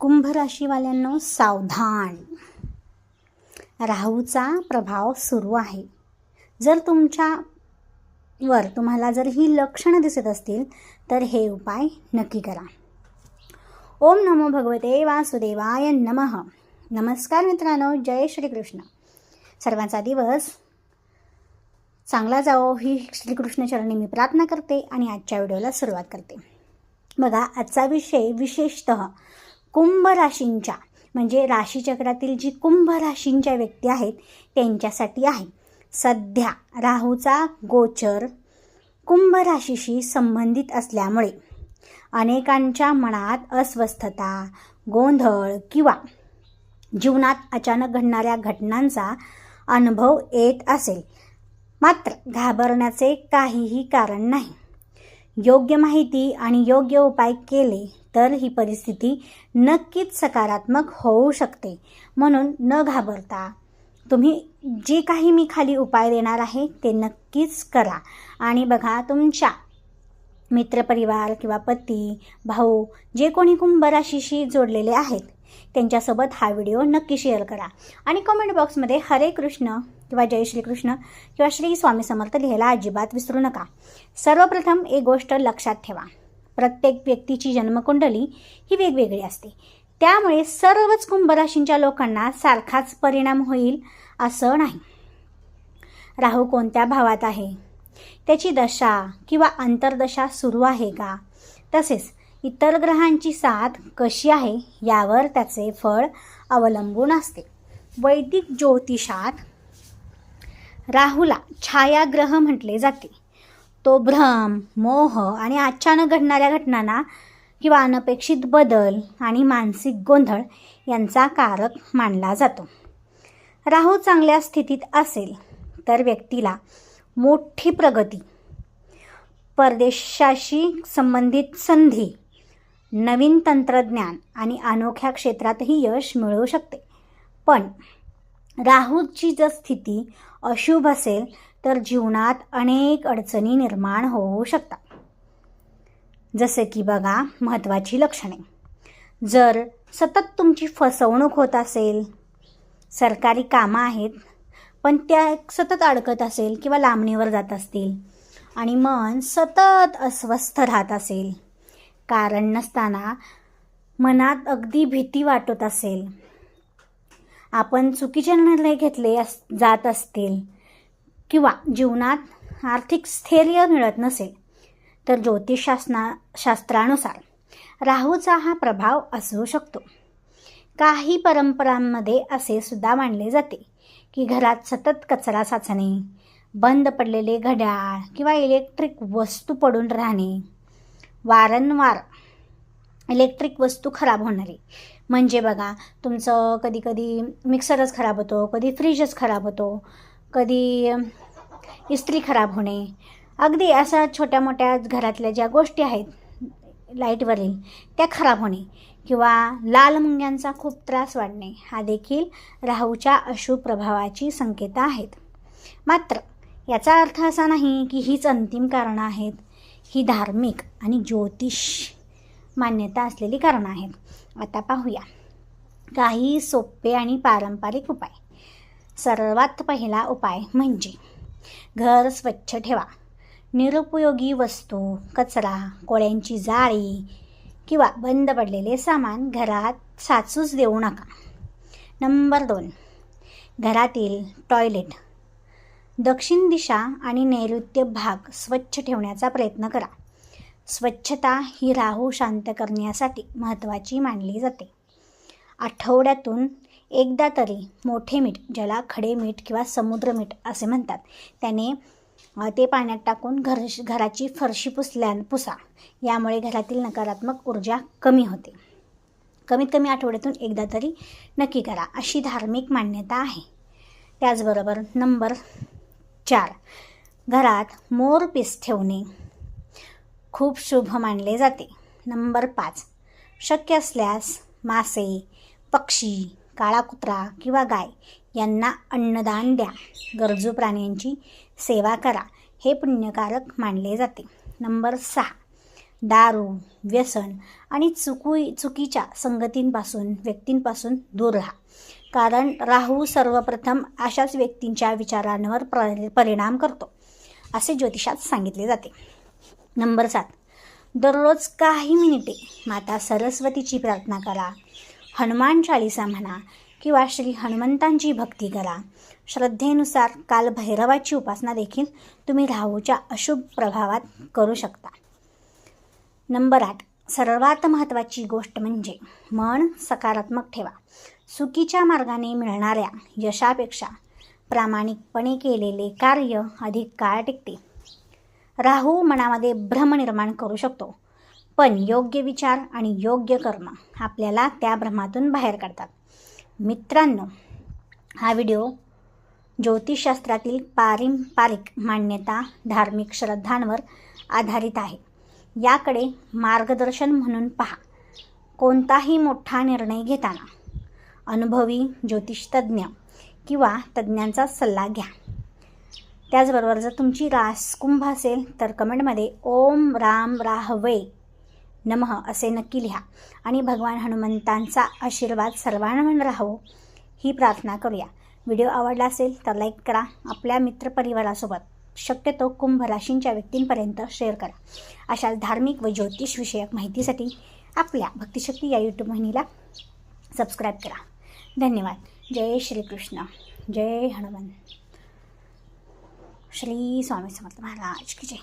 कुंभ राशीवाल्यांनो सावधान, राहूचा प्रभाव सुरू आहे. जर तुम्हाला जर ही लक्षणं दिसत असतील तर हे उपाय नक्की करा. ओम नमो भगवते वासुदेवाय नमः. नमस्कार मित्रांनो, जय श्रीकृष्ण. सर्वांचा दिवस चांगला जावो ही श्रीकृष्णचरणी मी प्रार्थना करते आणि आजच्या व्हिडिओला सुरुवात करते. बघा, आजचा विषय विशेषतः कुंभ राशींच्या म्हणजे राशीचक्रातील जी कुंभ राशींच्या व्यक्ती आहेत त्यांच्यासाठी आहे. सध्या राहूचा गोचर कुंभ राशीशी संबंधित असल्यामुळे अनेकांच्या मनात अस्वस्थता, गोंधळ किंवा जीवनात अचानक घडणाऱ्या घटनांचा अनुभव येत असेल. मात्र घाबरण्याचे काहीही कारण नाही. योग्य माहिती आणि योग्य उपाय केले तर ही परिस्थिती नक्कीच सकारात्मक होऊ शकते. म्हणून न घाबरता तुम्ही जे काही मी खाली उपाय देणार आहे ते नक्कीच करा. आणि बघा, तुमच्या मित्रपरिवार किंवा पती, भाऊ जे कोणी कुंभ राशीशी जोडलेले आहेत त्यांच्यासोबत हा व्हिडिओ नक्की शेअर करा. आणि कमेंट बॉक्समध्ये हरे कृष्ण किंवा जय श्रीकृष्ण किंवा श्री स्वामी समर्थ लिहायला अजिबात विसरू नका. सर्वप्रथम एक गोष्ट लक्षात ठेवा, प्रत्येक व्यक्तीची जन्मकुंडली ही वेगवेगळी असते. त्यामुळे सर्वच कुंभ राशींच्या लोकांना सारखाच परिणाम होईल असं नाही. राहू कोणत्या भावात आहे, त्याची दशा किंवा अंतर्दशा सुरू आहे का, तसेच इतर ग्रहांची साथ कशी आहे यावर त्याचे फळ अवलंबून असते. वैदिक ज्योतिषात राहूला छायाग्रह म्हटले जाते. तो भ्रम, मोह आणि अचानक घडणाऱ्या घटनांना किंवा अनपेक्षित बदल आणि मानसिक गोंधळ यांचा कारक मानला जातो. राहू चांगल्या स्थितीत असेल तर व्यक्तीला मोठी प्रगती, परदेशाशी संबंधित संधी, नवीन तंत्रज्ञान आणि अनोख्या क्षेत्रातही यश मिळू शकते. पण राहूची जर स्थिती अशुभ असेल तर जीवनात अनेक अडचणी निर्माण होऊ शकतात. जसे की बघा, महत्त्वाची लक्षणे. जर सतत तुमची फसवणूक होत असेल, सरकारी कामं आहेत पण त्या सतत अडकत असेल किंवा लांबणीवर जात असतील आणि मन सतत अस्वस्थ राहत असेल, कारण नसताना मनात अगदी भीती वाटत असेल, आपण चुकीचे निर्णय घेतले जात असतील किंवा जीवनात आर्थिक स्थैर्य मिळत नसेल तर ज्योतिषशास्त्रानुसार राहूचा हा प्रभाव असू शकतो. काही परंपरांमध्ये असे सुद्धा मानले जाते की घरात सतत कचरा साचणे, बंद पडलेले घड्याळ किंवा इलेक्ट्रिक वस्तू पडून राहणे, वारंवार इलेक्ट्रिक वस्तू खराब होणारे, म्हणजे बघा तुमचं कधी कधी मिक्सरच खराब होतो, कधी फ्रीजच खराब होतो, कधी इस्त्री खराब होणे, अगदी अशा छोट्या मोठ्या घरातल्या ज्या गोष्टी आहेत लाईटवरील त्या खराब होणे किंवा लाल मुंग्यांचा खूप त्रास वाढणे हा देखील राहूच्या अशुभ प्रभावाची संकेत आहेत. मात्र याचा अर्थ असा नाही की हीच अंतिम कारणं आहेत. ही धार्मिक आणि ज्योतिष मान्यता असलेली कारणं आहेत. आता पाहूया काही सोपे आणि पारंपरिक उपाय. सर्वात पहिला उपाय म्हणजे घर स्वच्छ ठेवा. निरुपयोगी वस्तू, कचरा, कोळ्यांची जाळी किंवा बंद पडलेले सामान घरात साचूच देऊ नका. नंबर 2, घरातील टॉयलेट, दक्षिण दिशा आणि नैऋत्य भाग स्वच्छ ठेवण्याचा प्रयत्न करा. स्वच्छता ही राहू शांत करण्यासाठी महत्त्वाची मानली जाते. आठवड्यातून एकदा तरी मोठे मीठ, ज्याला खडे मीठ किंवा समुद्र मीठ असे म्हणतात, त्याने ते पाण्यात टाकून घराची फरशी पुसा. यामुळे घरातील नकारात्मक ऊर्जा कमी होते. कमीत कमी आठवड्यातून एकदा तरी नक्की करा, अशी धार्मिक मान्यता आहे. त्याचबरोबर नंबर 4, घरात मोरपीस ठेवणे खूप शुभ मानले जाते. नंबर 5, शक्य असल्यास मासे, पक्षी, काळा कुत्रा किंवा गाय यांना अन्नदान द्या. गरजू प्राण्यांची सेवा करा, हे पुण्यकारक मानले जाते. नंबर 6, दारू, व्यसन आणि चुकीच्या संगतींपासून व्यक्तींपासून दूर राहा. कारण राहू सर्वप्रथम अशाच व्यक्तींच्या विचारांवर परिणाम करतो असे ज्योतिषात सांगितले जाते. नंबर 7, दररोज काही मिनिटे माता सरस्वतीची प्रार्थना करा, हनुमान चालीसा म्हणा किंवा श्री हनुमंतांची भक्ती करा. श्रद्धेनुसार कालभैरवाची उपासना देखील तुम्ही राहूच्या अशुभ प्रभावात करू शकता. नंबर 8, सर्वात महत्त्वाची गोष्ट म्हणजे मन सकारात्मक ठेवा. चुकीच्या मार्गाने मिळणाऱ्या यशापेक्षा प्रामाणिकपणे केलेले कार्य अधिक काळ टिकते. राहू मनामध्ये भ्रम निर्माण करू शकतो, पण योग्य विचार आणि योग्य कर्म आपल्याला त्या भ्रमातून बाहेर काढतात. मित्रांनो, हा व्हिडिओ ज्योतिषशास्त्रातील पारंपरिक मान्यता, धार्मिक श्रद्धांवर आधारित आहे. याकडे मार्गदर्शन म्हणून पहा. कोणताही मोठा निर्णय घेताना अनुभवी ज्योतिषतज्ञ किंवा तज्ज्ञांचा सल्ला घ्या. त्याचबरोबर जर तुमची रास कुंभ असेल तर कमेंटमध्ये ओम राम राहवे नमः असे नक्की लिहा आणि भगवान हनुमंतांचा आशीर्वाद सर्वांवर राहो ही प्रार्थना करूया. व्हिडिओ आवडला असेल तर लाईक करा. आपल्या मित्रपरिवारासोबत शक्यतो कुंभ राशींच्या व्यक्तींपर्यंत शेअर करा. अशाच धार्मिक व ज्योतिषविषयक माहितीसाठी आपल्या भक्तिशक्ती या यूट्यूब वाहिनीला सबस्क्राईब करा. धन्यवाद. जय श्रीकृष्ण, जय हनुमान, श्री स्वामी समर्थ महाराज की जय.